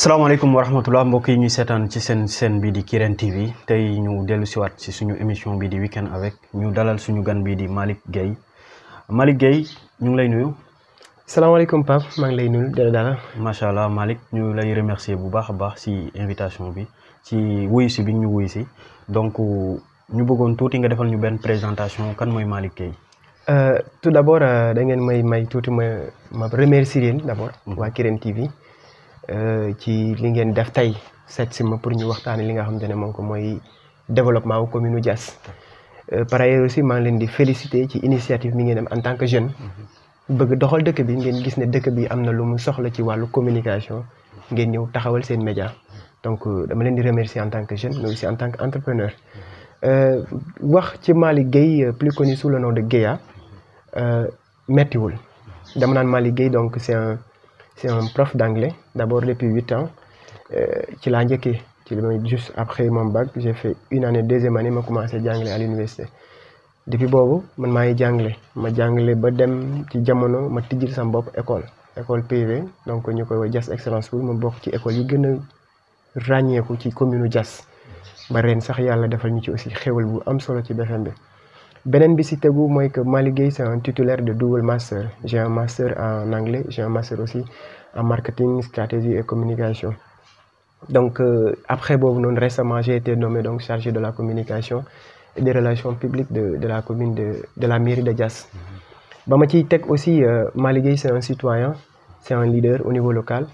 salaamaaleykum wa rahmatulah mbokk yi ñuy seetaan ci seen chaîne bi di Kirène TV tey ñu dellu siwaat ci suñu émission bi di weekend avec ñu dalal suñu gan bi di Malick Gueye ñu ngi lay nuyu. salaamaaleykum Pape maa ngi lay nuyu dara. macha allah Malick ñu lay remercier bu baax a baax si invitation bi ci wuyu si bi ñu wuyu si donc ñu bëggoon tuuti nga defal ñu benn présentation kan mooy Malick Gueye. Tout d'abord da ngeen may tuuti ma remercier leen d'abord. waa Kirène TV. ci li ngeen def tey seet si ma pour ñu waxtaanee li nga xamante ne moom ko mooy développement wu commune Diass. Par ailleurs aussi maa ngi leen di féliciter ci initiative mi ngeen am en tant que jeune. bëgg doxal dëkk bi ngeen gis ne dëkk bi am na lu mu soxla ci wàllu communication ngeen ñëw taxawal seen média donc dama leen di remercier en tant que jeune mais aussi en tant que entrepreneur. wax ci Malick Gueye plus connu sous le nom de Gueya mettiwul dama naan Malick Gueye donc c'est un prof d'anglais d'abord depuis 8 ans ci laa njëkkee ci li may juste après mon bac j'ai fait une année deuxième année ma commencé jàngale à l'université depuis boobu man maa ngi jàngale ba dem ci jamono ma tijjil sama bopp école privée donc ñu koy wax Diass Excellence School ma bokk ci école yi gën a ràññeeku ci commune Diass ba ren sax yàlla defal ñu ci aussi xéwal bu am solo ci BFM bi. beneen bi si tegu mooy que Malick Gueye c'est un titulaire de double master j'ai un master en anglais j'ai un master aussi en marketing stratégie et communication donc après boobu noonu récemment j'ai été nommé donc chargé de la communication et des relations publiques de la commune de la mairie de Diass. ba ma ciy teg aussi Malick Gueye c'est un citoyen c'est un leader au niveau local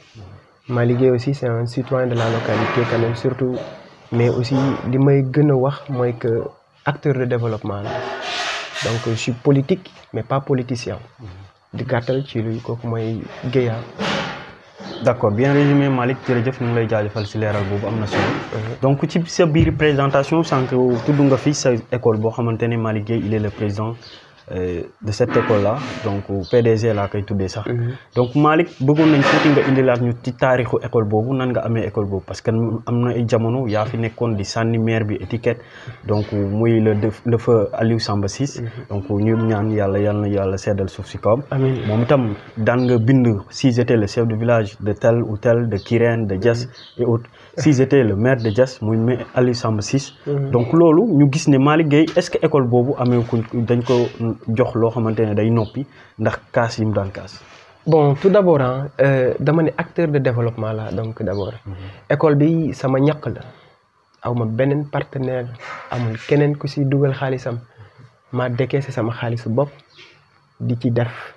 Malick Gueye aussi c'est un citoyen de la localité quand même surtout mais aussi li may gën a wax mooy que acteur de développement la donc je suis politique mais pas politicien di gàttal ci luy kooku mooy Guèye. d'accord bien résumé Malick jërëjëf ñu ngi lay jaajëfal si leeral boobu am na solo. donc ci sa biir présentation sànq tudd nga fi sa école boo xamante ne Malick Gueye il est le président de cette école là donc PDG laa koy tuddee sax. donc Malick bëggoon nañ tuuti nga indilaat ñu ci taarixu école boobu nan nga amee école boobu parce que am na ay jamono yaa fi nekkoon di sànni maire bi étiquette donc muy le feu Aliou Samba Ciss. donc ñu ñaan yàlla seddal suuf si kawam. amiin moom itam daan nga bind si j'étais le chef de village de tel ou tel de Kirène de Diass et autres si j'étais le maire de Diass muy Aliou Samba Ciss. donc loolu ñu gis ne Malick Gueye est-ce que école boobu amee ko dañ ko jox loo xamante ne day noppi ndax kaas yi mu daan kaas. bon tout d'abord dama ne acteur de développement la donc d'abord école bi sama ñaq la aw ma beneen partenaire amul keneen ku si dugal xaalisam ma décaissé sama xaalisu bopp di ci def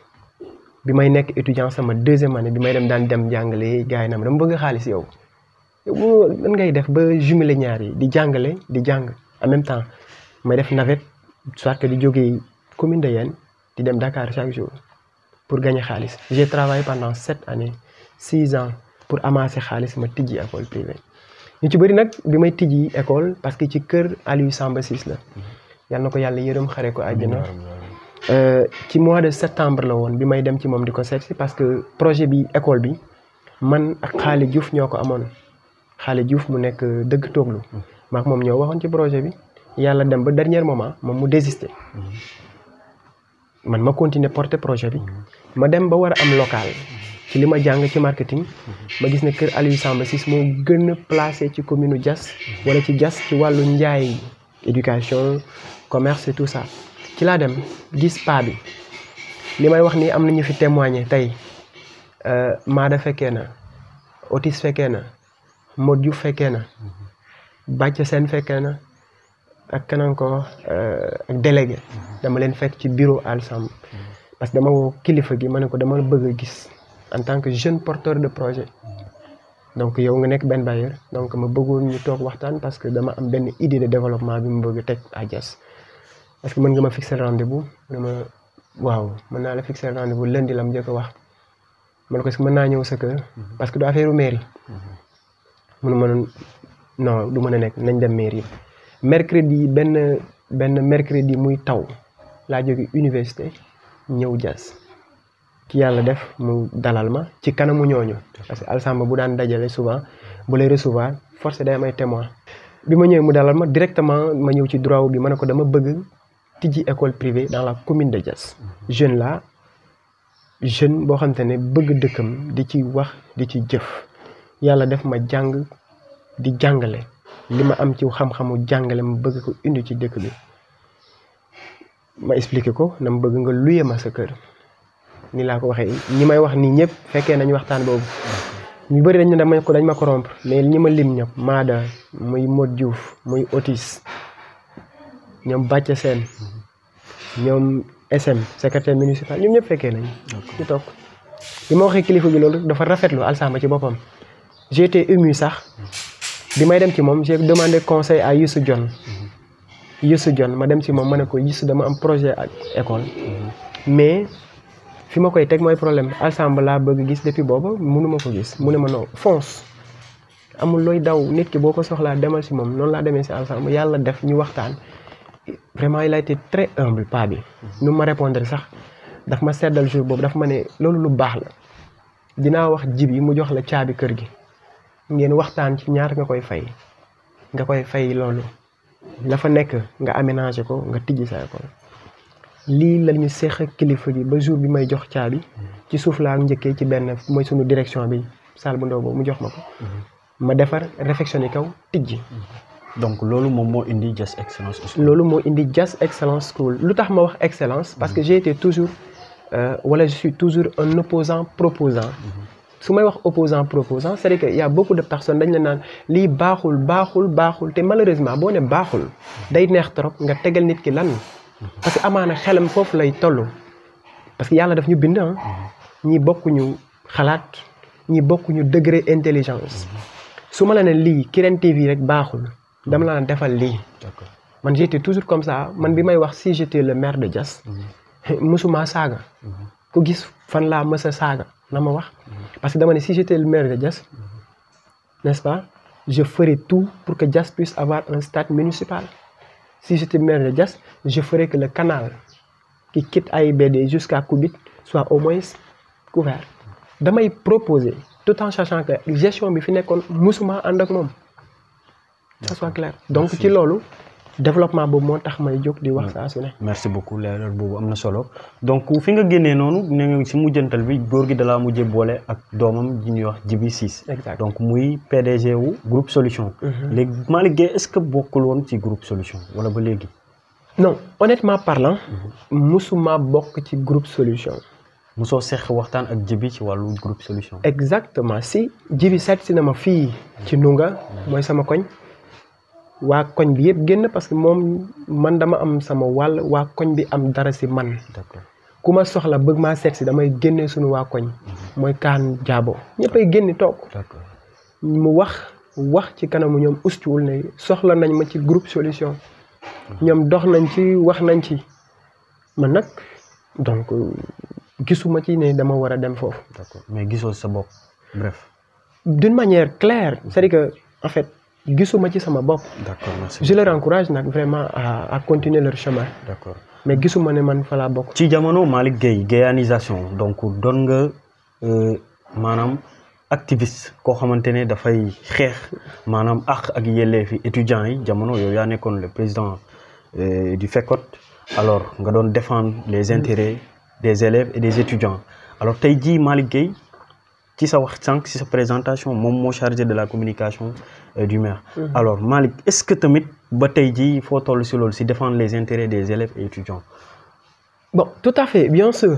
bi may nekk étudiant sama deuxième année bi may dem jàngale gars yi na ma dama bëgg xaalis yow nan ngay def ba jumeler ñaar yi di jàngale di jàng en même temps may def navette soit que di jógee commune de Yène di dem Dakar chaque jour pour gagner xaalis j'ai travaillé pendant 7 années 6 ans pour amasser xaalis ma tijji école privée ñu ci bëri nag bi may tijji école parce que ci kër Aliou Samba Ciss la yal na ko yàlla yërëm xare ko àjjana ci mois de septembre la woon bi may dem ci moom di ko seet si parce que projet bi école bi man ak Xaali Diouf ñoo ko amoon Xaali Diouf mu nekk dëgg tooglu maak moom ñoo waxoon ci projet bi yàlla dem ba dernier moment moom mu désisté man ma continuer porter projet bi ma dem ba war a am local ci li ma jàng ci marketing ma gis ne kër Aliou Samba Ciss moo gën a placé ci commune Diass wala ci Diass ci wàllu njaay éducation commerce et tout ça ci laa dem gis paa bi li may wax nii am na ñu fi témoigner tey Maada fekkee na Otis fekkee na Modou Diouf fekkee na Bàcc Sène fekkee na ak kanam ko ak délégué dama leen fekk ci bureau Alsam parce que dama woo kilifa gi ma ne ko dama bëgg a gis en tant que jeune porteur de projet donc yow nga nekk benn bailleur donc ma bëggoon ñu toog waxtaan parce que dama am benn idée de développement bi mu bëgg a teg à Diass parce que mën nga ma fixer rendez-vous waaw mën naa la fixer rendez-vous lundi la mu njëkk a wax man ko est-ce que mën naa ñëw sa kër parce que du affaire mairie mënu ma non du mën a nekk nañ dem mairie mercredi benn mercredi muy taw laa jóge université ñëw Diass ki yàlla def mu dalal ma ci kanamu ñooñu parce que Alsamba bu daan dajale souvent bu lay recevoir forcé day am ay témoins bi ma ñëwee mu dalal ma directement ma ñëw ci droit bi ma ne ko dama bëgg tijji école privée dans la commune de Diass jeune boo xamante ne bëgg dëkkam di ci wax di ci jëf yàlla def ma jàng di jàngale li ma am ci xam-xamu jàngale ma bëgg ko indi ci dëkk bi ma expliqué ko na ma bëgg nga luye ma sa kër ni laa ko waxee ñi may wax nii ñëpp fekkee nañu waxtaan boobu ñu bëri dañ ne dañ ma corrompre mais ñi ma lim ñëpp Maada muy Modou Diouf muy Otis ñoom Bàcca Sène ñoom SM secrétaire municipal ñoom ñëpp fekkee nañ ñu toog bi ma waxee kilifa bi loolu dafa rafetlu Alsamba ci boppam j'ai été ému sax bi may dem ci moom j'ai demandé conseil à Youssou Dione ma dem ci moom ma ne ko Youssou dama am projet ak école mais fi ma koy teg mooy problème Alsamba laa bëgg gis depuis booba mënuma ko gis mu ne ma non fonce amul looy daw nit ki boo ko soxlaa demal si moom noonu laa demee si Alsamba yàlla def ñu waxtaan vraiment il a été très humble pas bi nu ma répondre sax daf ma seddal jour boobu daf ma ne loolu lu baax la dinaa wax Jibi mu jox la caabi kër gi ngeen waxtaan ci ñaar nga koy fay loolu la fa nekk nga aménager ko nga tijji sa école lii la ñu seex ak kilifa gi ba jour bi may jox caabi ci suuf laa njëkkee ci benn mooy sunu direction bi salle bu ndaw boobu mu jox ma ko ma defar réfectionné kaw tijji. donc loolu moom moo indi Just Excellence School. loolu moo indi Just Excellence School lu tax ma wax excellence parce que j'ai été toujours wala je suis toujours un opposant proposant su may wax opposant proposant c'est-à-dire que y a beaucoup de personnes dañ la naan lii baaxul te malheureusement boo ne baaxul day neex trop nga tegal nit ki lan parce que amaana xelam foofu lay toll parce que yàlla daf ñu bind ñi bokkuñu xalaat ñi bokkuñu degré intelligence su ma la ne lii Kirène TV rek baaxul dama la defal lii man j'étais toujours comme ça man bi may wax si j'étais le maire de Diass musuma saaga ku gis fan laa mës a saaga na ma wax parce que dama ne si j'étais le maire de Diass n'est-ce pas je ferais tout pour que Diass puisse avoir un stade municipal si j'étais maire de Diass je ferais que le canal qui quitte AIBD jusqu'à Koubit soit au moins couvert damay proposer tout en sachant que gestion bi fi nekkoon musuma ànd ak moom ça soit clair donc ci loolu développement boobu moo tax may jóg di wax saa su ne. merci beaucoup leeral boobu am na solo donc fi nga génnee noonu ne nga si mujjantal bi góor gi dalaa mujjee boole ak doomam ji ñuy wax Djibi Ciss. exact donc muy PDG wu groupe solution. léegi Malick Gueye est-ce que bokkul woon ci groupe solution wala ba léegi. non honnêtement parlant. musuma bokk ci groupe solution. musoo seq waxtaan ak Djibi ci wàllu groupe solution. exactement si Djibi seet si na ma fii ci Nunga mooy sama koñ. waa koñ bi yëpp génn parce que moom man dama am sama wàll waa koñ bi am dara si man. d'accord ku ma soxla bëgg maa seet si damay génne suñu waa koñ. mooy kaan jaabo ñëppay génn toog. d'accord mu wax ci kanamu ñoom ustuwul ne soxla nañ ma ci groupe solution. ñoom dox nañ ci wax nañ ci man nag donc gisuma ci ne dama war a dem foofu. d'accord mais gisoo sa bopp bref. d'une manière claire c'est-à-dire que en fait. gisuma ci sama bopp. d'accord merci. je leur encourage nag vraiment à continuer leur chemin. d'accord mais gisuma ne man fa laa bokk. ci jamono Malick Gueye Guéyanisation donc doon nga maanaam activiste koo xamante ne dafay xeex maanaam àq ak yelleefi étudiants yi jamono yow yaa nekkoon le président du FECOT alors nga doon défendre les intérêts des élèves et des étudiants alors tey jii Malick Gueye ci sa wax sànq ci sa présentation moom moo chargé de la communication du maire. alors Malick est-ce que tamit ba tey jii foo toll ci loolu ci défendre les intérêts des élèves et étudiants. bon tout à fait bien sûr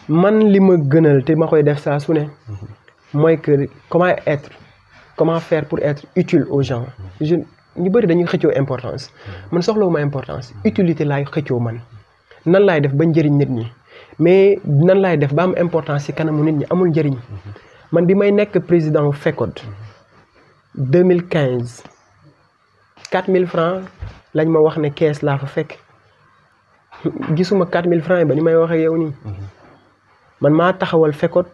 man li ma gënal te ma koy def saa su ne. mooy que comment faire pour être utile aux gens. ñu bëri dañuy xëccoo importance man soxlawuma importance utilité laay xëccoo man nan laay def ba njëriñ nit ñi. mais nan laay def ba am importance ci kanamu nit ñi amul njëriñ man bi may nekk président FECOT 2015 4000 francs lañ ma wax ne kees laa fa fekk gisuma 4000 francs yi ba ni may wax ak yow nii man maa taxawal FECOT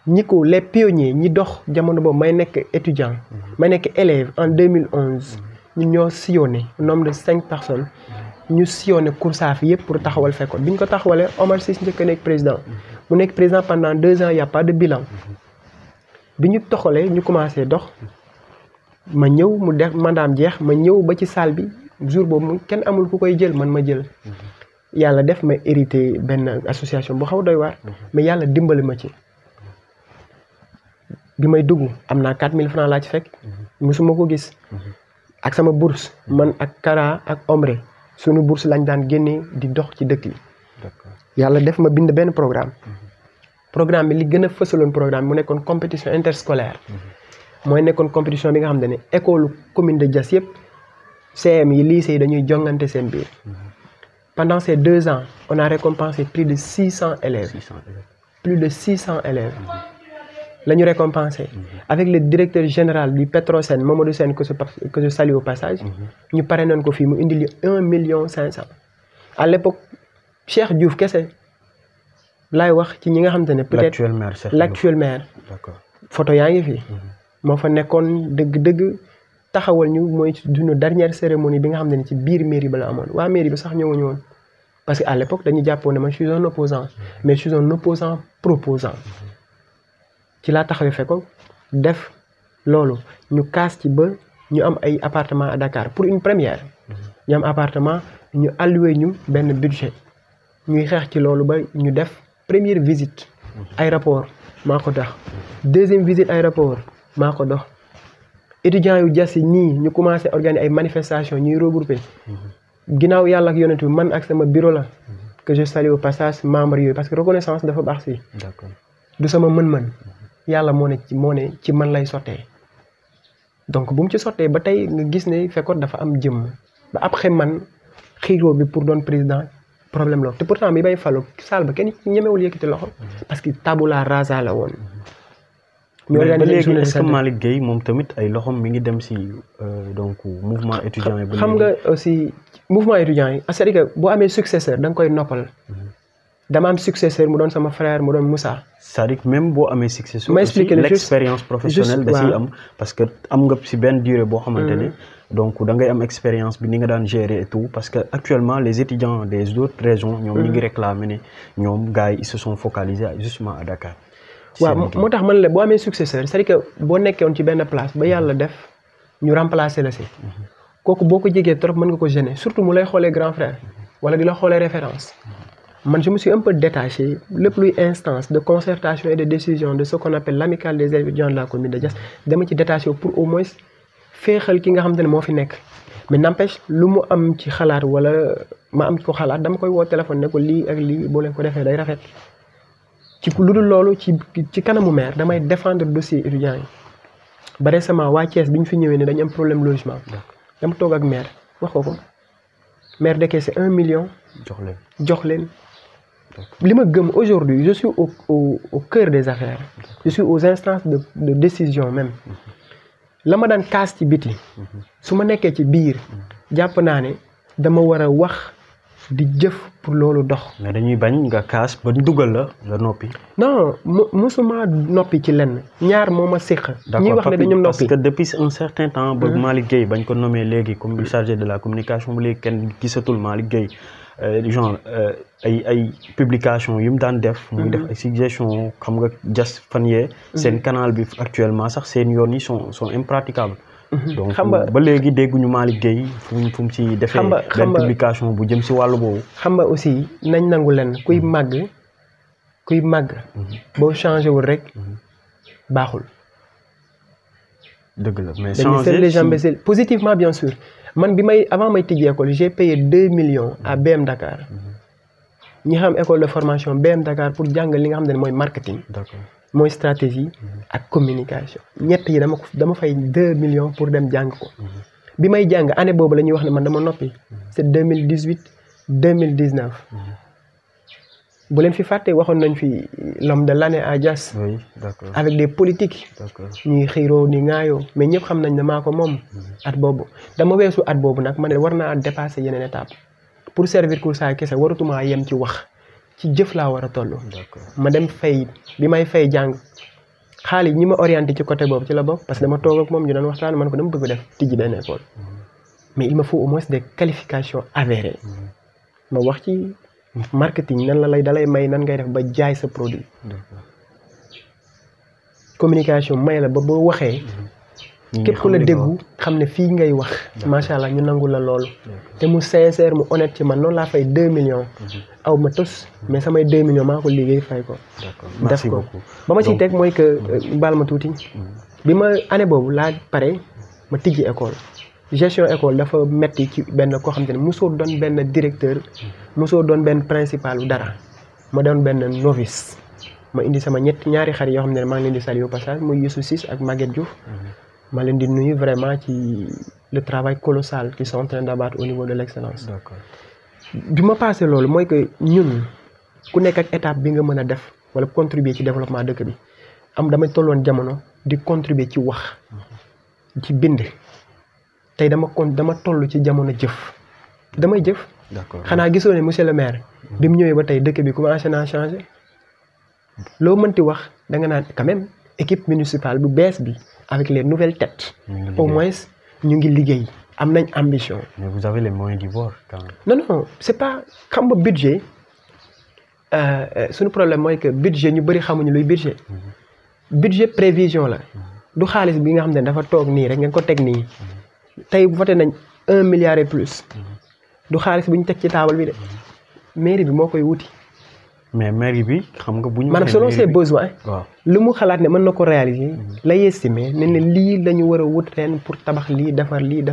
ñi ko les pionniers ñi dox jamono boobu may nekk étudiant may nekk élève en 2011 ñun ñoo sillonné nombre de 5 personnes ñu sillonné Koursaafi yëpp pour taxawal FECOT bi ñu ko taxawalee Omar Ciss njëkk a nekk président mu nekk président pendant 2 ans y a pas de bilan bi ñu toxalee ñu commencé dox ma ñëw mu def mandaam jeex ma ñëw ba ci salle bi jour boobu kenn amul ku koy jël man ma jël yàlla def ma hérité benn association bu xaw doy waar mais yàlla dimbali ma ci bi may dugg am naa 4000 francs laa ci fekk musuma ko gis ak sama bourse man ak Kara ak Omre sunu bourse lañ daan génnee di dox ci dëkk yi yàlla def ma bind benn programme bi li gën a fësaloon programme mu nekkoon compétition interscolaire mooy nekkoon compétition bi nga xam ne école commune de Diass yëpp CM yi lycée yi dañuy jongante seen biir pendant ces 2 ans on a récompensé plus de 600 élèves plus de 600 élèves la ñu récompensé avec le directeur général du Petrosen Mamadou Sène que je salue au passage ñu pare nañ ko fii mu indi li 1,5 million à l'époque Cheikh Diouf kese laay wax ci ñi nga xamante ne peut-être l'actuel maire photo yaa ngi fii moo fa nekkoon dëgg-dëgg taxawal ñu mooy duñu dernière cérémonie bi nga xam ne ci biir mairie ba la amoon waa mairie bi sax ñëwuñu woon parce que à l'époque dañu jàppoon ne man je suis un opposant mais je suis un opposant proposant ci laa taxawee fekkoon def loolu ñu kaas ci ba ñu am ay appartement à Dakar pour une première ñu am appartement ñu alloué ñu benn budget ñuy xeex ci loolu ba ñu def première visite aéroport maa ko dox deuxième visite aéroport maa ko dox étudiants yu Diass yi ñii ñu commencé organiser ay manifestations ñuy regroupé ginnaaw yàlla ak yonent bi man ak sama bureau la que je salue au passage membre yooyu parce que reconnaissance dafa baax si du sama mën-mën yàlla moo ne ci man lay sottee donc bu mu ci sottee ba tey nga gis ne fekkoon dafa am jëmm ba après man xiiroo bi pour doon président problème la te pourtant bi bay falu saal ba kenn ñemewul yëkkati loxo parce que tabula rasa la woon. mais ba léegi est-ce que Malick Gueye moom tamit ay loxom mi ngi dem si donc mouvement étudiant yi. xam nga aussi mouvement étudiant yi c'est-à-dire que boo amee successeur da nga koy noppal. dama am successeur mu doon sama frère mu doon Moussa. c'est-à-dire même boo amee successeur aussi l'expérience professionnelle da ciy am parce que am nga si benn durée boo xamante ne donc da ngay am expérience bi ni nga daan gérer et tout parce que actuellement les étudiants des autres régions ñoom ñi ngi réclamer ne ñoom gars yi ils se sont focalisés justement à Dakar. waaw moo tax man la boo amee successeur c'est-à-dire que boo nekkee woon ci benn place ba yàlla def ñu remplacer la si kooku boo ko jegee trop mën nga ko gêner surtout mu lay xoolee grand frère wala di la xoolee référence. man je me suis un peu détaché lépp luy instance de concertation et de décision de ce qu'on appelle l'amicale des étudiants de la commune de Diass dama ci détaché pour au moins féexal ki nga xamante ne moo fi nekk mais n'empêche lu mu am ci xalaat wala ma am ko xalaat dama koy woo téléphone ne ko lii ak lii boo leen ko defee day rafet ci lu dul loolu ci kanamu maire damay défendre dossier étudiants yi ba récemment waa Thiès bi ñu fi ñëwee ne dañu am problème logement dama toog ak maire wax ko maire décaissé 1 million jox leen li ma gëm aujourd'hui je suis au cœur des affaires je suis aux instances de décision même la ma daan kaas ci biti su ma nekkee ci biir jàpp naa ne dama war a wax di jëf pour loolu dox. mais dañuy bañ nga kaas ba dugal la nga noppi. non musuma noppi ci lenn ñaar moo ma séq. ñi wax ne dañu noppi parce que depuis un certain temps. ba Malick Gueye bañ ko nommé léegi comme chargé de la communication bu léegi kenn gisatul Malick Gueye genre ay publication yu mu daan def. muy def ay suggestions xam nga Diass fan yee. seen canal bi actuellement sax seen yoon yi sont impraticables. donc ba léegi dégguñu Malick Gueye fu mu ci defee benn publication bu jëm si wàllu boobu. xam nga aussi nañ nangu leen kuy màgg. boo changé wul rek baaxul. dëgg la mais changé positivement bien sûr man bi may avant may tijji école j'ai payé 2 millions à BM Dakar ñi xam école de formation BM Dakar pour jàngal li nga xam ne mooy marketing. D'accord. mooy stratégie ak communication ñett yi dama fay 2 millions pour dem jàng ko bi may jàng année boobu la ñuy wax ne man dama noppi c'est 2018 2019 bu leen fi fàtte waxoon nañ fi l'homme de l'année à Diass. Oui, d'accord. Avec des politiques ñuy xiiroo ni ŋaayoo mais ñëpp xam nañ ne maa ko moom at boobu dama weesu at boobu nag ma ne war naa dépasser yeneen étape pour servir pour ça kese waratuma yem ci wax ci jëf laa war a toll. ma dem fay bi may fay jàng xaalis ñi ma orienté ci côté boobu ci la bokk parce que dama toog ak moom ñu doon waxtaan man ko dama bëgg def tijji benn école mais il me faut au moins des qualifications avérées ma wax ci marketing nan la dalay may nan ngay def ba jaay sa produit communication may la ba boo waxee képp ku la déggu xam ne fii ngay wax macha allah ñu nangu la loolu te mu sincère mu honnête ci man noonu laa fay 2 millions aw ma tos mais samay 2 millions maa ko liggéey fay ko def ko ba ma ciy teg mooy que baal ma tuuti bi ma année boobu laa pare ma tijji école gestion école dafa metti ci benn koo xam te ne mosoo doon benn directeur mosoo doon benn principal u dara ma doon benn novice ma indi sama ñaari xarit yoo xam ne maa ngi leen di saluer au passage muy Youssou Ciss ak Maguette Diouf ma leen di nuyu vraiment ci le travail colossal qu'ils sont en train d'abattre au niveau de l'excellence. D'accord. bi ma passé loolu mooy que ñun ku nekk ak étape bi nga mën a def wala contribuer ci développement dëkk bi damay tolloon jamono di contribuer ci wax ci bind tey dama toll ci jamono jëf damay jëf. D'accord. xanaa gisoo ne monsieur le maire bi mu ñëwee ba tey dëkk bi commencé naa changer loo mënti wax da nga naan quand même équipe municipale bu bees bi avec les nouvelles têtes au moins ñu ngi liggéey am nañ ambition. Mais vous avez les moyens d'y voir quand même. Non c'est pas xam nga budget suñu problème mooy que budget ñu bëri xamuñu luy budget budget prévision la du xaalis bi nga xam ne dafa toog nii rek ngeen ko teg nii tey voté nañ 1 milliard et plus du xaalis bu ñu teg ci taabal bi de mairie bi moo koy wuti. mais mairie bi xam nga bu ñu. maanaam selon ses besoins. waaw lu mu xalaat ne mën na ko réaliser. lay estimer ne lii la ñu war a wut ren pour tabax lii defar lii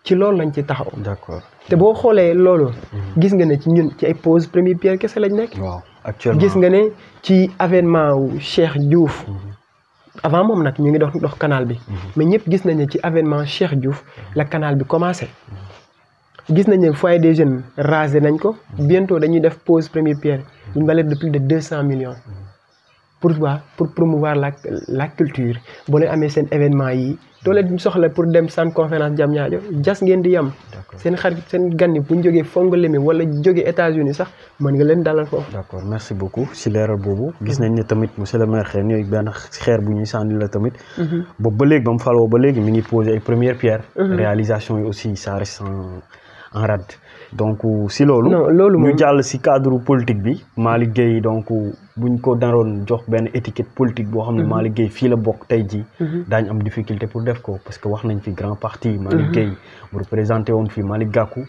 ci loolu lañ ci taxaw. d'accord te boo xoolee loolu. gis nga ne ci ñun ci ay pose première pierre kese lañ nekk. waaw actuellement gis nga ne ci avènement wu Cheikh Diouf. avant moom nag ñu ngi dox canal bi. mais ñëpp gis nañ ne ci avènement Cheikh Diouf la canal bi commencé. gis nañ ne foyer des jeunes rasé nañ ko bientôt dañuy def pose première pierre une valeur de plus de 200 millions pour promouvoir la culture boo leen amee seen événement yi doo leen soxla pour dem centre conférence Diamniadio jas ngeen di yam seen xarit seen gan yi bu ñu jógee Fongolemi wala jógee États-Unis sax mën nga leen dalal foofu. d'accord merci beaucoup si leeral boobu gis nañ ne tamit monsieur le maire xëy na benn xeer bu ñuy sànni la tamit boobu ba léegi ba mu faloo ba léegi mi ngi posé ay première pierre réalisation yi aussi ça reste en rade donc si loolu ñu jàll si cadre politique bi Malick Gueye donc buñ ko daroon jox benn étiquette politique boo xam ne Malick Gueye fii la bokk tey ji daañ am difficulté pour def ko parce que wax nañ fi grand parti Malick Gueye mu représenté woon fi Malick Gakou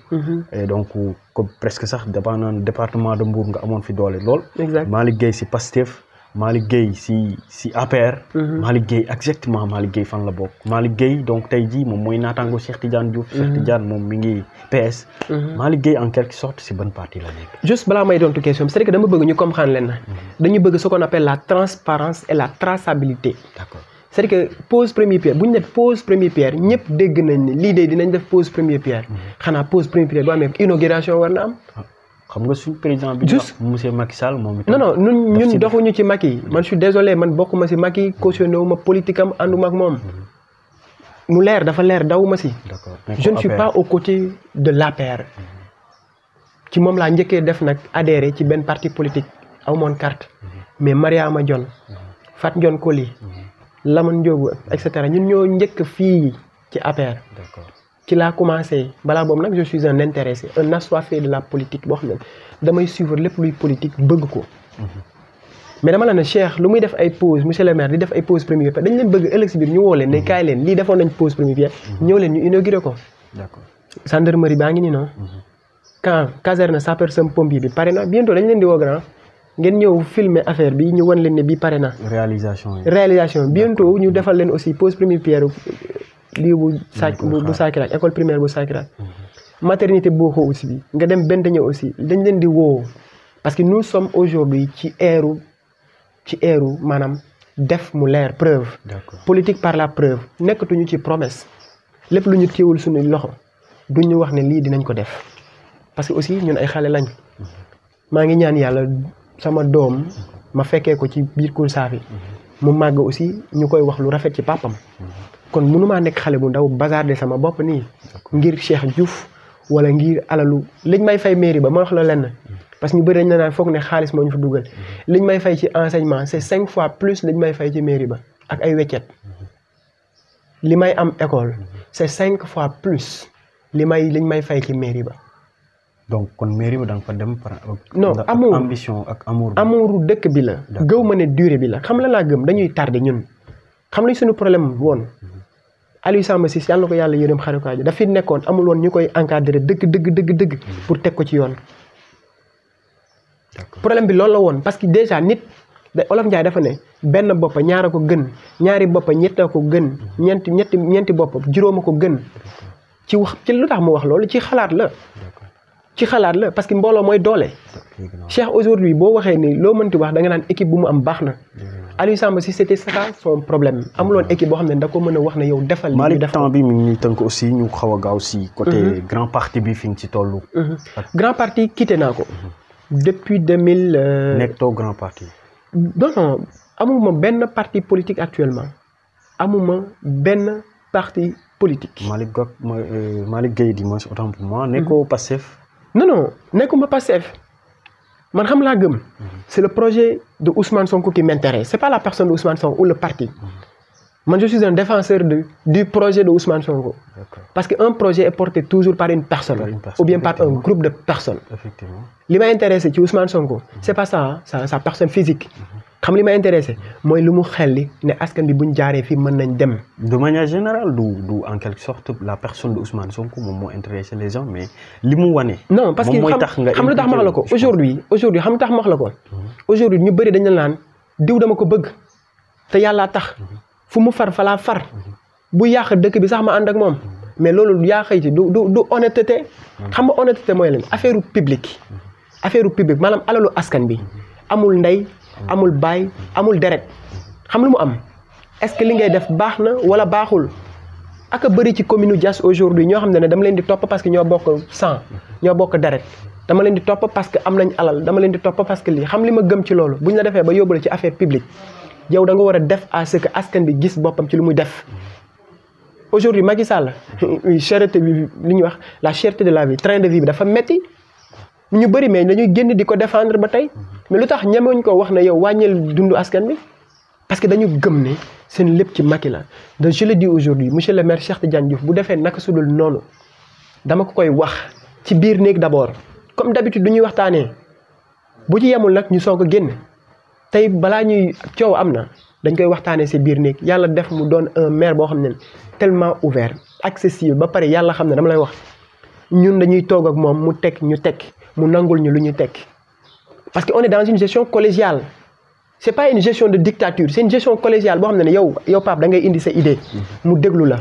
et donc comme presque sax dépendant département de Mbour nga amoon fi doole lool Malick Gueye si Pastef Malick Gueye si APR Malick Gueye exactement Malick Gueye fan la bokk Malick Gueye donc tey jii moom mooy naataango Cheikh Tidiane Diouf Cheikh Tidiane moom mi ngi PS Malick Gueye en quelque sorte si ban parti la nekk juste balaa may doontu question c'est que dama bëgg ñu comprendre leen na dañu bëgg ce qu'on appelle la transparence et la traçabilité d'accord c'est que pose première pierre bu ñu def pose première pierre ñëpp dégg nañ ne lii de dinañ def pose première pierre xanaa pose première pierre bu amee inauguration war na am xam nga suñu président bi monsieur Macky Sall moom itam non ñun doxuñu ci Macky man je suis désolé man bokkuma si Macky cautionné wu ma politique am ànduma ak moom mu leer dafa leer dawuma si je ne suis pas aux côtés de l'APR ci moom laa njëkkee def nag adhéré ci benn parti politique aw moon carte mais Mariama Dione Fat Ndione Coly Lamane Ndiobo et cetera ñun ñoo njëkk fii ci APR ci laa commencé balaa boobu nag je suis un intéressé un assoiffé de la politique boo xam ne damay suivre lépp luy politique bëgg ko mais dama la ne Cheikh lu muy def ay pause monsieur le maire di def ay pause première pierre dañ leen bëgg ëllëg si biir ñu woo leen ne kaay leen lii defoon nañ pause première pierre ñëw leen ñu inauguré ko gendarmerie baa ngi nii noonu quand caserne sapeurs-pompiers bi pare na bientôt dañ leen di woo grand ngeen ñëw filmer affaire bi ñu wan leen ne bii pare na réalisation bientôt ñu defal leen aussi pause première pierre lii bu Sakirac école primaire bu Sakirac maternité Bokho aussi bi nga dem Benteñe aussi dañ leen di woo parce que nous sommes aujourd'hui ci eeru maanaam def mu leer preuve politique par la preuve nekkatuñu ci promesse lépp lu ñu téewul suñu loxo duñu wax ne lii dinañ ko def parce que aussi ñun ay xale lañ maa ngi ñaan yàlla sama doom ma fekkee ko ci biir Koursaafi mu màgg aussi ñu koy wax lu rafet ci papam kon mënumaa nekk xale bu ndaw bazarder sama bopp nii ngir Cheikh Diouf wala ngir alalu liñ may fay mairie ba ma wax la lenn parce que ñu bëri dañ naan foog ne xaalis moo ñu fa dugal liñ may fay ci enseignement c'est 5 fois plus liñ may fay ci mairie ba ak ay weccet li may am école c'est 5 fois plus liñ may fay ci mairie ba. donc kon mairie ba da nga fa dem par. non amour ambition ak amour. amouru dëkk bi la. gëw ma ne durée bi la xam la laa gëm dañuy tardé ñun xam nañ suñu problème woon Aliou Samba Ciss yàlla na ko yàlla yërëm xare ko dafa fi nekkoon amul woon ñu koy encadré dëgg pour teg ko ci yoon. problème bi loolu la woon parce que déjà nit Olof Njaay dafa ne benn bopp ñaara ko gën ñaari bopp ñetta ko gën ñeenti bopp juróoma ko gën ci wax ci lu tax mu wax loolu ci xalaat la parce que mbooloo mooy doole. Cheikh aujourd'hui boo waxee ni loo mënti wax da nga naan équipe bu mu am baax na. Aliou Samba Ciss c'était ça son problème amuloon équipe boo xam ne da ko mën a wax ne yow defal. Malick temps bi mi ngi ñuy tënk aussi ñu xaw a gaaw si. côté grand parti bi fi nga ci toll. grand parti quitté naa ko. depuis 2000. nekkatoo grand parti. non amuma benn parti politique actuellement amuma benn parti politique. Malick Gueye di moins autant pour moi nekkoo Pastef. non nekkuma Pastef man xam laa gëm. c'est le projet de Ousmane Sonko qui m'intéresse c'est pas la personne de Ousmane Sonko ou le parti. man je suis un défenseur du projet de Ousmane Sonko. parce que un projet est porté toujours par une personne. Ou bien par un groupe de personnes. Effectivement. li ma intéressé ci Ousmane Sonko c'est pas ça sa personne physique. xam li ma intéressé mooy lu mu xelli ne askan bi buñ jaaree fii mën nañ dem. de manière générale du en quelque sorte la personne de Ousmane Sonko moom moo intéressé les gens mais li mu wane. non parce que xam lu tax ma wax la ko aujourd'hui xam lu tax ma wax la ko. aujourd'hui ñu bëri dañ la naan diw dama ko bëgg te yàllaa tax. fu mu far falaa far bu yàq dëkk bi sax ma ànd ak moom mais loolu yaa xëy ci du honnêteté xam nga honnêteté mooy leen affaire publique maanaam alalu askan bi amul ndey amul baay amul deret xam lu mu am est-ce que li ngay def baax na wala baaxul ak a bëri ci commune Diass aujourd'hui ñoo xam ne dama leen di topp parce que ñoo bokk sang ñoo bokk deret dama leen di topp parce que am nañ alal dama leen di topp parce que lii xam li ma gëm ci loolu bu ñu la defee ba yóbbu la ci affaire publique yow da nga war a def à ce que askan bi gis boppam ci lu muy def aujourd'hui Macky Sall cherté bi li ñuy wax la cherté de la vie train de vie bi dafa metti ñu bëri mais dañuy génn di ko défendre ba tey mais lu tax ñemewuñ ko wax ne yow wàññil dundu askan bi parce que dañu gëm ne seen lépp ci Macky la donc je le dis aujourd'hui monsieur le maire Cheikh Tidiane Diouf bu defee naka sudul noonu dama ko koy wax ci biir néeg d'abord comme d'habitude du ñuy waxtaanee bu ci yemul nag ñu soog a génn tey balaa ñuy coow am na dañ koy waxtaanee si biir néeg yàlla def mu doon un maire boo xam ne tellement ouvert accessible ba pare yàlla xam ne dama lay wax ñun dañuy toog ak moom mu teg ñu teg mu nangul ñu lu ñu teg parce que on est dans une gestion collégiale c'est pas une gestion de dictature c'est une gestion collégiale boo xam ne yow Pape da ngay indi sa idée mu déglu la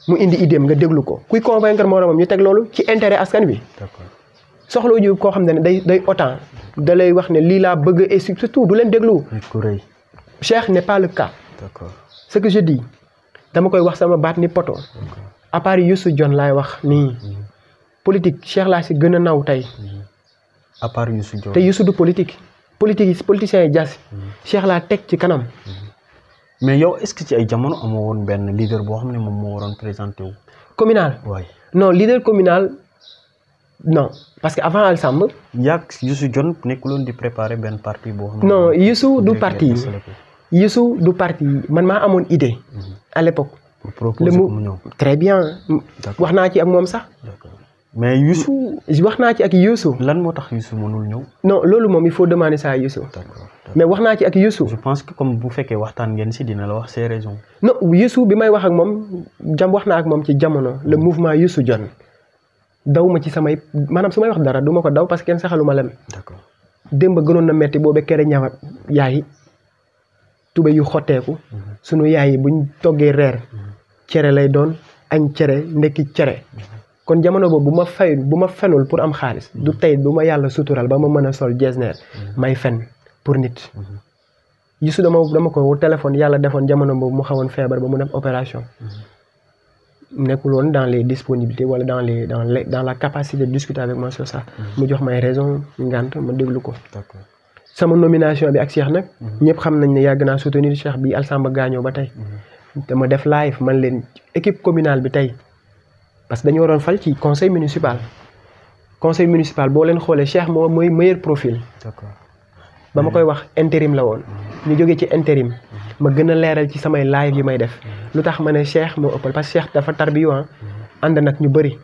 mu indi idéem nga déglu ko kuy convaincre moromam ñu teg loolu ci intérêt askan wi soxla ñu koo xam ne day autant da lay wax ne lii laa bëgg et surtout du leen déglu Cheikh n'est pas le cas ce que je dis dama koy wax sama baat ni poto à part Youssou Dione laay wax nii politique Cheikh laa si gën a naw tey à part Youssou Dione te Youssou du politique politiciens yi Diass Cheikh laa teg ci kanam mais yow est-ce que ci ay jamono amoo woon benn leader boo xam ne moom moo waroon présenté wu communal waay non leader communal non parce que avant Al Samb yàgg Youssou Dione nekkuloon di préparer benn parti boo xam ne non Youssou du parti Youssou du parti man maa amoon idée à l'époque proposer ko mu ñëw très bien wax naa ci ak moom sax mais Youssou wax naa ci ak Youssou lan moo tax Youssou mënul ñëw non loolu moom il faut demander ça à Youssou mais wax naa ci ak Youssou je pense que comme bu fekkee waxtaan ngeen si dina la wax ses raisons non Youssou bi may wax ak moom wax naa ak moom ci jamono le mouvement Youssou Dione daw ma ci samay maanaam su may wax dara du ma ko daw parce que kenn saxaluma leen d'accord démb gënoon na metti boobe kere ñawat yaay tubé yu xotteeku sunu yaay yi buñ toggee reer cere lay doon añ cere ndekki cere kon jamono boobu bu ma fenul pour am xaalis du tey du ma yàlla sutural ba ma mën a sol jesner may fen pour nit Youssou dama ko téléphone yàlla defoon jamono boobu mu xawoon feebar ba mu def opération nekkul woon dans les disponibilités wala dans la capacité de discuter avec moi sur ça mu jox may raison ngant ma déglu ko sama nomination bi ak Cheikh nag ñëpp xam nañ ne yàgg naa soutenir Cheikh bi Alsamba gaañoo ba tey te ma def live man leen équipe communale bi tey parce que dañu waroon fal ci conseil municipal boo leen xoolee Cheikh moom mooy meilleur profil ba ma koy wax intérim la woon ñu jógee ci intérim ma gën a leeral ci samay live yi may def lu tax ma ne Cheikh moo ëppal parce que Cheikh dafa tarbiyu ànd nag ñu bëri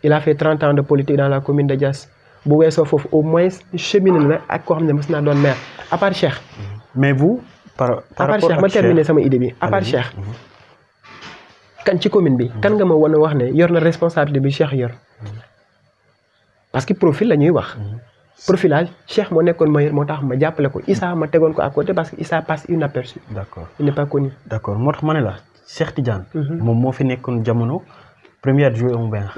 il a fait 30 ans de politique dans la commune de Diass bu weesoo foofu au moins cheminé na ak koo xam ne mës naa doon maire à part Cheikh mais vous à part Cheikh ma terminer sama idée bi à part Cheikh kan ci commune bi kan nga ma wan a wax ne yor na responsabilité bi Cheikh yor parce que profil la ñuy wax profilage Cheikh moo nekkoon meilleur moo tax ma jàppale ko Issa ma tegoon ko à côté parce que Issa passe inaperçu. D'accord il n'est pas connu. D'accord moo tax ma ne la Cheikh Tidiane. moom moo fi nekkoon jamono premier adjoint au maire.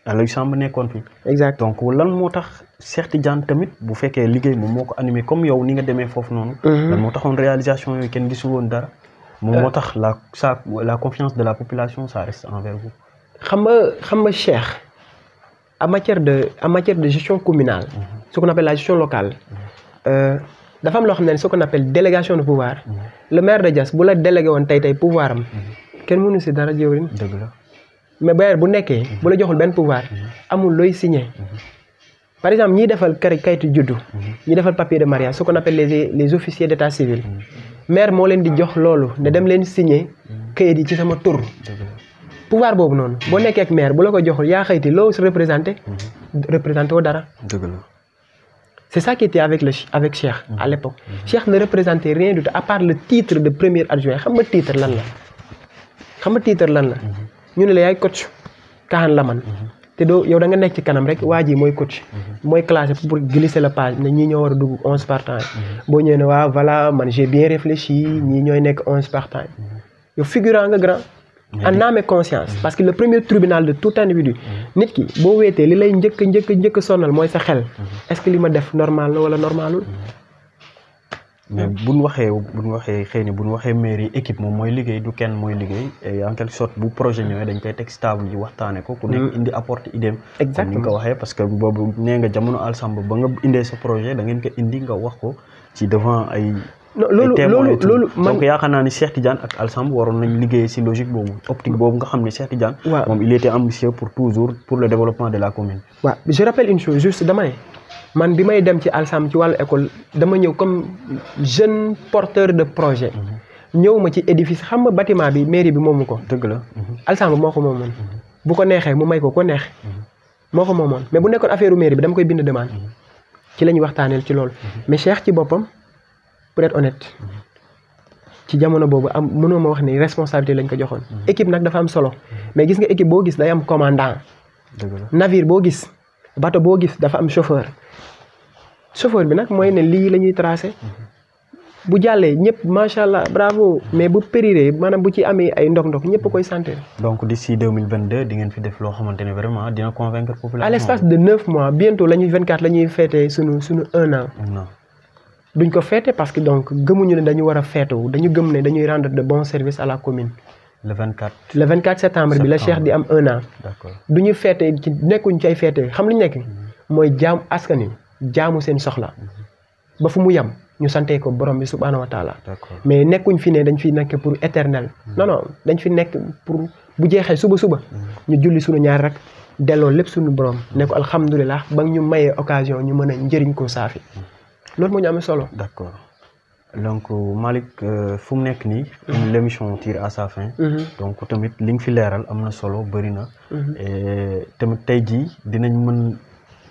Aliou Samb nekkoon fi. exact donc lan moo tax Cheikh Tidiane tamit bu fekkee liggéey moom moo ko animé comme yow ni nga demee foofu noonu. lan moo taxoon réalisation yooyu kenn gisul woon dara. moom moo tax la confiance de la population ça reste envers vous. xam nga Cheikh en matière de gestion communale. ce qu'on appelle la gestion locale. dafa am loo xam ne ce qu'on appelle délégation de pouvoir. le maire de Diass bu la délégué woon tey pouvoir am. kenn mënu si dara jëwriñ. dëgg la mais bailleur bu nekkee bu la joxul benn pouvoir amul looy signé. par exemple ñiy defal kayitu juddu. ñi defal papier de mariage ce qu'on appelle les officiers d'état civil. maire moo leen di jox loolu ne dem leen signé kayit yi ci sama tur. pouvoir boobu noonu boo nekkee ak maire bu la ko joxul yaa xëyti loo si représenté woo dara. dëgg la c'est ça qui était avec Cheikh à l'époque. Cheikh ne représentait rien du tout à part le titre de premier adjoint xam nga titre lan la. ñu ne la yaay coach Kaan Laman. te doo yow da nga nekk ci kanam rek waa ji mooy coach. mooy classé pour glisser la page ne ñii ñoo war a dugg 11 partants boo ñëwee ne waaw voilà man j'ai bien réfléchi ñii ñooy nekk 11 partants yow figurant nga grand. en âme et conscience parce que le premier tribunal de tout individu nit ki boo weetee li lay njëkk sonal mooy sa xel est-ce que li ma def normal na wala normalul. mais buñ waxee xëy na buñ waxee mairie équipe moom mooy liggéey du kenn mooy liggéey et en quelque sorte bu projet ñëwee dañ koy teg stable yi waxtaane ko ku nekk indi apporter idéem. exactement ni nga ko waxee parce que boobu nee nga jamono Alsamba ba nga indee sa projet da ngeen ko indi nga wax ko ci devant ay. non loolu man donc yaakaar naa ni Cheikh Tidiane ak Alsamba waroon nañ liggéey ci logique boobu optique boobu nga xam ne Cheikh Tidiane. waaw moom il était ambitieux pour le développement de la commune. waaw je rappelle une chose juste dama ne man bi may dem ci Alsamba ci wàllu école dama ñëw comme jeune porteur de projet. ñëw ma ci édifice xam nga bâtiment bi mairie bi moomu ko. dëgg la. Alsamba moo ko moomoon. bu ko neexee mu may ko neex. moo ko moomoon mais bu nekkoon affaire mairie bi dama koy bind demande. ci la ñuy waxtaaneel ci loolu. mais Cheikh ci boppam. pour être honnête ci jamono boobu mënoo ma wax ni responsabilité lañ ko joxoon. équipe nag dafa am solo mais gis nga équipe boo gis day am commandant. navire boo gis bateau boo gis dafa am chauffeur bi nag mooy ne lii la ñuy tracé bu jàllee ñëpp macha allah bravo mais bu périré maanaam bu ci amee ay ndog-ndog ñëpp koy sentir. donc d'ici 2022 di ngeen fi def loo xamante ne vraiment dina convaincre population. à l'espace de 9 mois bientôt la ñuy 24 la ñuy fêter sunu 1 an. duñ ko féete parce que donc gëmuñu ne dañu war a féetewu dañu gëm ne dañuy rendre de bons services à la commune. le 24 septembre bi la Cheikh di am 1 an. d'accord du ñu féete ci nekkuñ ci ay féete xam lu ñu nekk mooy jaamu askan wi jaamu seen soxla ba fu mu yem ñu santee ko borom bi subhaanahu wa taala. mais nekkuñ fi ne dañ fi nekk pour éternel. non dañ fi nekk pour bu jeexee suba ñu julli suñu ñaar rek delloo lépp suñu borom ne ko alhamdulilah ba ñu mayee occasion ñu mën a njëriñ ko saafi. loolu moo ñu amee solo. d'accord donc Malick fu mu nekk nii. l'émission tire à sa fin. donc tamit li nga fi leeral am na solo bëri na. tamit tey jii dinañ mën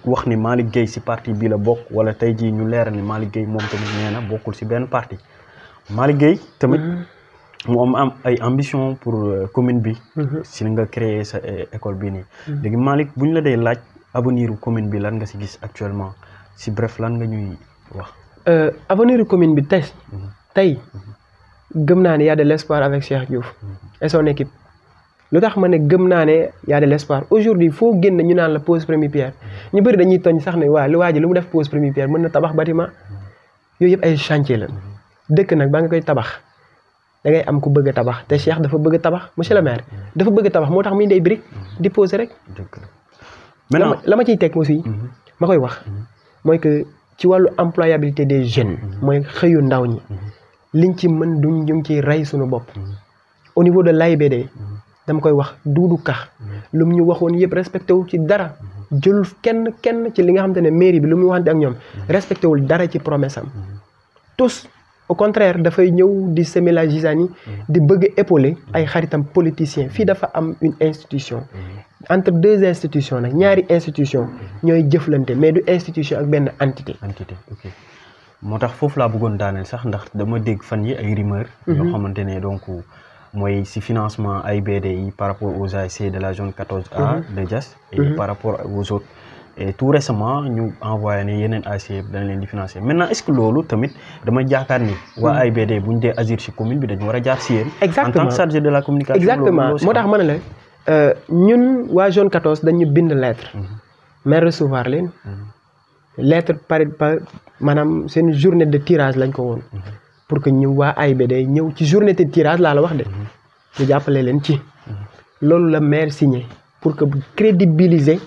wax ni Malick Gueye ci parti bi la bokk wala tey jii ñu leeral ni Malick Gueye moom tamit nee na bokkul ci benn parti Malick Gueye tamit mu am ay ambition pour commune bi. ci nga créer sa école bii nii. léegi Malick bu ñu la dee laaj avenir commune bi lan nga ci gis actuellement ci bref lan nga ñuy wax. avenir commune bi tey gëm naa ne y a de l'espoir avec Cheikh Diouf et son équipe lu tax ma ne gëm naa ne y a de l'espoir aujourd'hui foo génn ñu naan la pose première pierre ñu bëri dañuy toñ sax ne waa ji lu mu def pose première pierre mën na tabax bâtiment yooyu yëpp ay chantier la dëkk nag ba nga koy tabax da ngay am ku bëgg a tabax te Cheikh dafa bëgg a tabax monsieur le maire dafa bëgg a tabax moo tax muy ndey brique di poser rek. maintenant la ma ciy teg aussi ma koy wax mooy que ci wàllu employabilité des jeunes mooy xëyu ndaw ñi liñ ci mën duñ ñu ngi ciy rey suñu bopp au niveau de l'AIBD dama koy wax Doudou Ka lu mu ñu waxoon yëpp respecté wul ci dara jëlul kenn ci li nga xamante ne mairie bi lu muy waxante ak ñoom respecté wul dara ci promesse am tous au contraire dafay ñëw di semer la zizanie di bëgg épauler ay xaritam politiciens fii dafa am une institution entre deux institutions nag ñaari institution ñooy jëflante mais du institution ak benn entité. Ok moo tax foofu laa bëggoon daaneel sax ndax dama dégg fan yi ay rumeur yoo xamante ne donc mooy si financement AIBD yi par rapport aux ASC de la zone 14A de Diass et par rapport aux autres et tout récemment ñu envoyé ne yeneen ASC dañ leen di financer maintenant est-ce que loolu tamit dama jaakaar ni waa AIBD bu ñu dee agir si commune bi dañu war a jaar si yéen en tant que chargé de la communication exactement moo tax ma ne la ñun waa zone 14 dañu bind lettre mais recevoir leen lettre par maanaam seen journée de tirage lañ ko woon pour que ñu waa AIBD ñëw ci journée de tirage laa la wax de ñu jàppale leen ci loolu la maire signé pour que crédibiliser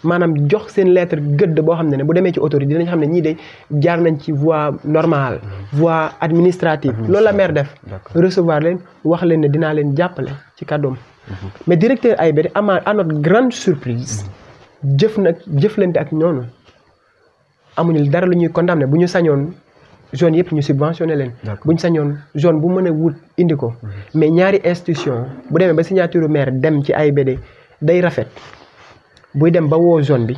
maanaam jox seen lettre gëdd boo xam ne bu demee ci autorité dinañ xam ne ñii de jaar nañ ci voie normale voie administrative loolu la maire def recevoir leen wax leen ne dinaa leen jàppale ci kàddoom mais directeur AIBD à notre grande surprise jëflante ak ñoonu amuñu dara lu ñuy condamné bu ñu sañoon zone yëpp ñu subventionné leen bu ñu sañoon zone bu mën a wut indi ko mais ñaari institution bu demee ba signature maire dem ci AIBD day rafet buy dem ba woo zone bi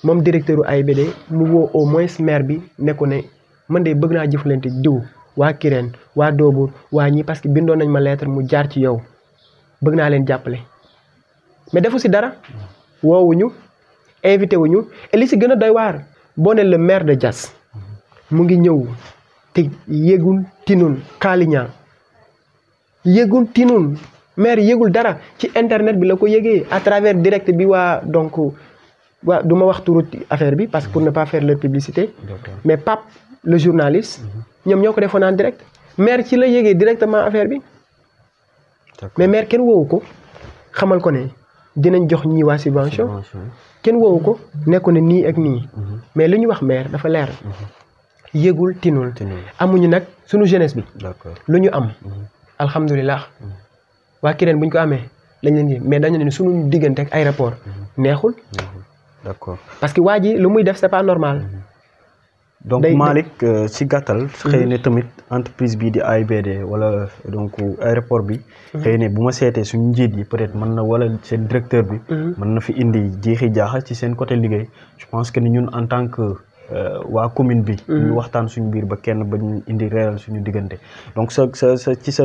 moom directeur u AIBD mu woo au moins maire bi ne ko ne man de bëgg naa jëflante diw waa Kirène waa Doobour waa ñi parce que bindoon nañ ma lettre mu jaar ci yow bëgg naa leen jàppale mais defu si dara woowuñu invité wuñu et li si gën a doy waar boo ne le maire de Diass mu ngi ñëw te yëgul tinul Kaaliña yëgul tinul maire yëgul dara ci internet bi la ko yëgee à travers direct bi waa donc waa du ma wax turu affaire bi parce que pour ne pas faire leur publicité mais Pape le journaliste ñoom ñoo ko defoon en direct maire ci la yëgee directement affaire bi mais maire kenn woowu ko xamal ko ne dinañ jox ñi waa subvention kenn woowu ko nekku ne nii ak nii mais li ñu wax maire dafa leer yëgul tinul amuñu nag suñu jeunesse bi lu ñu am alhamdulilah waa Kirène bu ñu ko amee lañ leen di mais dañu ne suñu diggante ak aéroport neexul d'accord parce que waa ji lu muy def c'est pas normal donc Malick si gàttal xëy na tamit entreprise bii di AIBD wala donc aéroport bi xëy na bu ma seetee suñu njiit yi peut-être mën na wala seen directeur bi mën na fi indi jeexi jaaxa ci seen côté liggéey je pense que ni ñun en tant que waa commune bi ñu waxtaan suñu biir ba kenn bañ indi leeral suñu diggante donc sa ci sa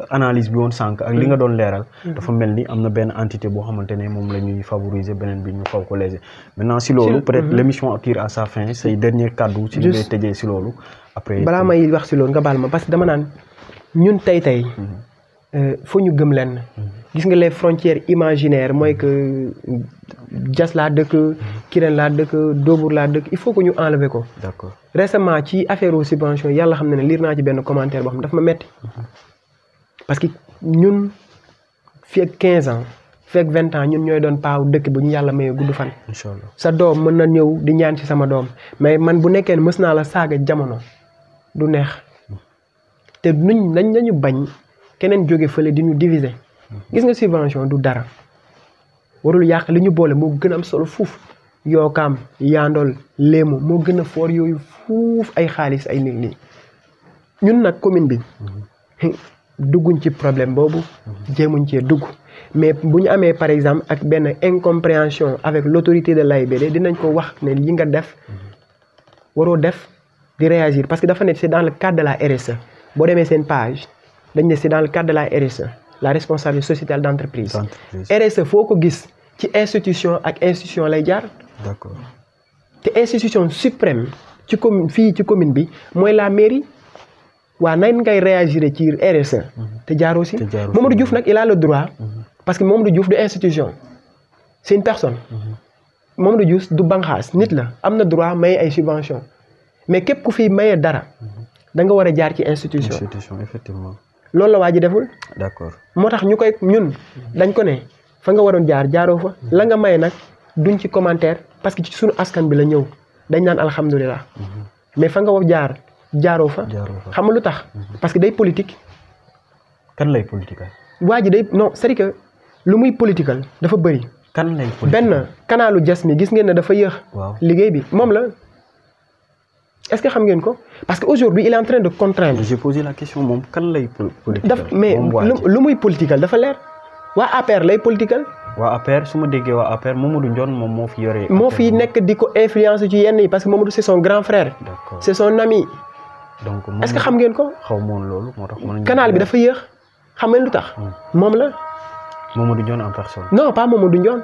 analyse bi woon sànq ak li nga doon leeral dafa mel ni am na benn entité boo xamante ne moom la ñuy favoriser beneen bi ñu xaw ko léser maintenant si loolu peut-être l'émission tire à sa fin say dernier kàddu ci li ngay tëjee si loolu après balaa may wax si loolu nga baal ma parce que dama naan ñun tey foo ñu gëm leen gis nga les frontières imaginaires mooy que Diass laa dëkk Kirène laa dëkk Doobour laa dëkk il faut que ñu enlever ko d'accord récemment ci affaire aux subventions yàlla xam ne lire naa ci benn commentaire boo xam dafa ma metti parce que ñun fii ak 15 ans fii ak 20 ans ñun ñooy doon paaw dëkk bu ñu yàlla mayee gudd fan inchallah sa doom mën na ñëw di ñaan ci sama doom mais man bu nekkee ne mës naa la saaga jamono du neex te nuñ nañu bañ keneen jóge fële di ñu diviser gis nga subvention du dara warul yàq li ñu boole moo gën a am solo fuuf yookaam yaandool léemu moo gën a foor yooyu fuuf ay xaalis ay nit nii ñun nag commune bi dugguñ ci problème boobu jéemuñ cee dugg mais bu ñu amee par exemple ak benn incompréhension avec l'autorité de l'AIBD dinañ ko wax ne li nga def waroo def di réagir parce que dafa ne c'est dans le cadre de la RSE boo demee seen page dañ ne c'est dans le cadre de la RSE la responsabilité sociétale d'entreprise RSE foo ko gis ci institution ak institution lay jaar d'accord te institution suprême ci commune fii ci commune bi mooy la mairie waa nan ngay réagir ci RSE te jaaroo si Mamadou Diouf nag il a le droit parce que Mamadou Diouf du institution c'est une personne Mamadou Diouf du banxaas nit la am na droit maye ay subvention mais képp ku fi maye dara da nga war a jaar ci institution effectivement loolu la waa ji deful d'accord moo tax ñu koy ñun dañ ko ne fa nga waroon jaar jaaroo fa la nga maye nag duñ ci commentaire parce que ci suñu askan bi la ñëw dañ naan alhamdulilah mais fa nga war jaar jaaroo fa xam nga lu tax parce que day politique kan lay politique waa ji day non c'est que lu muy political dafa bëri kan lay politique benn kanaalu Diass mi gis ngeen ne dafa yéex liggéey bi moom la est-ce que xam ngeen ko parce que aujourd'hui il est en train de contraindre. j'ai posé la question moom kan lay politique mais lu muy political dafa leer waa APR lay political. waa APR su ma déggee waa APR Mamadou Ndione moom moo fi yore. moo fi nekk di ko influence ci yenn yi parce que Mamadou c'est son grand frère. d'accord c'est son ami donc est-ce que xam ngeen ko. xaw ma woon loolu moo tax. canal bi dafa yéex xam ngeen lu tax. moom la. Mamadou Ndione en personne. non pas Mamadou Ndione.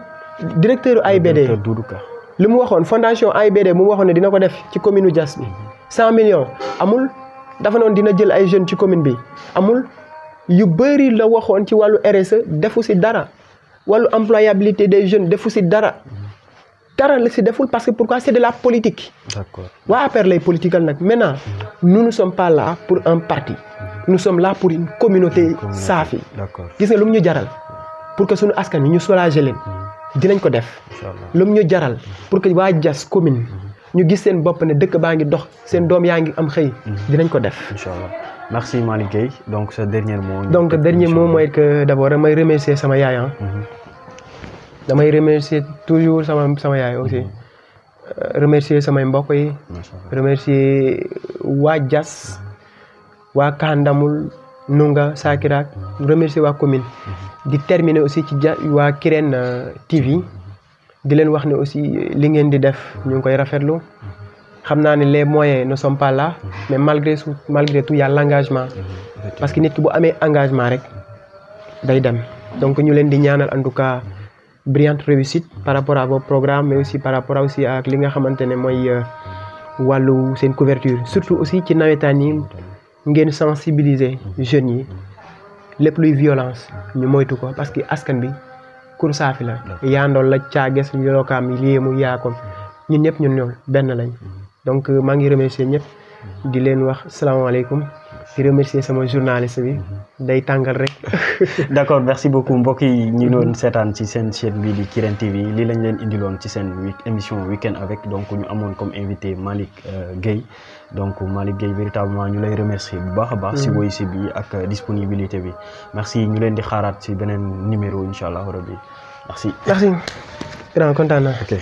directeur AIBD. directeur Doudou Ka. li mu waxoon fondation AIBD mu waxoon ne dina ko def ci commune Diass bi 100 millions amul dafa noonu dina jël ay jeunes ci commune bi amul yu bëri la waxoon ci wàllu RSE defu si dara wàllu employabilité des jeunes defu si dara la si deful parce que pourquoi c'est de la politique. D'accord. waa APR lay political nag maintenant nous ne sommes pas là pour un parti nous sommes là pour une communauté saafi. D'accord. gis nga lu mu ñu jaral pour que suñu askan wi ñu soulager leen dinañ ko def. lu mu ñu jaral pour que waa Diass commune ñu gis seen bopp ne dëkk baa ngi dox seen doom yaa ngi am xëy dinañ ko def. Inch'Allah. Merci Malick Gueye donc ce dernier mot. donc dernier mot mooy que d'abord damay remercier sama yaay damay remercier toujours sama yaay aussi remercier samay mbokk yi remercier waa Diass waa Kandamul Nunga Sakirak remercier waa commune di terminer aussi ci waa Kirène TV di leen wax ne aussi li ngeen di def ñu ngi koy rafetlu xam naa ne les moyens ne sont pas là mais malgré tout y a l'engagement parce que nit ki bu amee engagement rek day dem donc ñu leen di ñaanal en tout cas brillante réussite par rapport à vos programmes mais aussi par rapport aussi ak li nga xamante ne mooy wàllu seen couverture surtout aussi ci nawetaan yi ngeen sensibiliser jeunes yi lépp luy violence ñu moytu ko parce que askan bi kur saafi la yaandool la caages yolookaam yi liyee mu yaakoon ñun ñëpp ñun ñoom benn lañ donc maa ngi remercier ñëpp di leen wax salaamaaleykum di remercier sama journaliste bi day tàngal rek. D'accord merci beaucoup mbokk yi ñu doon seetaan ci seen chaîne bii di Kirène TV lii lañ leen indiloon ci seen émission Week-end avec donc ñu amoon comme invité Malick Gueye donc Malick Gueye véritablement ñu lay remercier bu baax a baax. si woy si bi ak disponibilité bi merci ñu leen di xaaraat ci beneen numéro incha allah rabbi merci. merci. grand kontaan naa. ok.